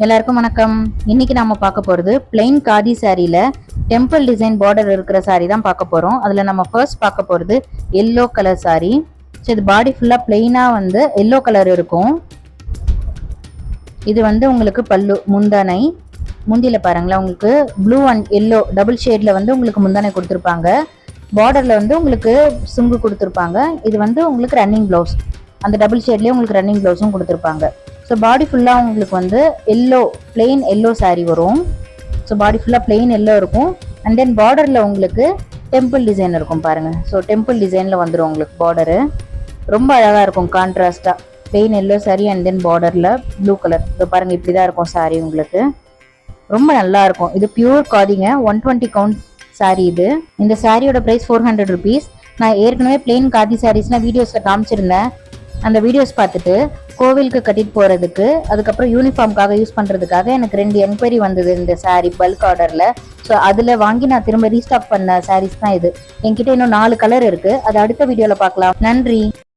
எல்லாருக்கும் வணக்கம். இன்னைக்கு நாம பார்க்க போறது பிளைன் காதி சாரியில டெம்பிள் டிசைன் பார்டர் இருக்கிற சாரி தான் பார்க்க போறோம். அதுல நம்ம ஃபர்ஸ்ட் பார்க்க போறது எல்லோ கலர் சாரி. இது பாடி ஃபுல்லா பிளைனா எல்லோ கலர் இருக்கும். இது உங்களுக்கு பல்லு, முந்தானை. முந்தியில பாருங்களேன், உங்களுக்கு ப்ளூ அண்ட் எல்லோ டபுள் ஷேட்ல உங்களுக்கு முந்தானை கொடுத்துருப்பாங்க. பார்டர்ல உங்களுக்கு சுங்கு கொடுத்துருப்பாங்க. இது உங்களுக்கு ரன்னிங் பிளவுஸ். அந்த டபுள் ஷேட்லயே உங்களுக்கு ரன்னிங் பிளவுஸும் கொடுத்துருப்பாங்க. ஸோ பாடி ஃபுல்லாக உங்களுக்கு எல்லோ, பிளெயின் எல்லோ சாரீ வரும். ஸோ பாடி ஃபுல்லாக பிளெயின் எல்லோ இருக்கும். அண்ட் தென் பார்டரில் உங்களுக்கு டெம்பிள் டிசைன் இருக்கும் பாருங்கள். ஸோ டெம்பிள் டிசைனில் வந்துடும் உங்களுக்கு பார்டரு. ரொம்ப அழகாக இருக்கும் கான்ட்ராஸ்டாக. Plain yellow sari and then பார்டரில் ப்ளூ கலர். இப்போ பாருங்கள், இப்படி தான் இருக்கும் சாரீ உங்களுக்கு. ரொம்ப நல்லா இருக்கும். இது பியூர் காதிங்க, 120 கவுண்ட் சாரீ இது. இந்த சாரியோட ப்ரைஸ் 400 rupees. நான் ஏற்கனவே பிளெயின் காதி சாரீஸ்னால் வீடியோஸில் காமிச்சிருந்தேன். அந்த வீடியோஸ் பார்த்துட்டு கோவிலுக்கு கட்டிட்டு போகிறதுக்கு, அதுக்கப்புறம் யூனிஃபார்முக்காக யூஸ் பண்ணுறதுக்காக எனக்கு 2 என்கொயரி வந்தது இந்த சாரீ பல்க் ஆர்டரில். ஸோ அதில் வாங்கி நான் திரும்ப ரீஸ்டாக் பண்ண சாரீஸ் தான் இது. என்கிட்ட இன்னும் 4 கலர் இருக்குது. அது அடுத்த வீடியோவில் பார்க்கலாம். நன்றி.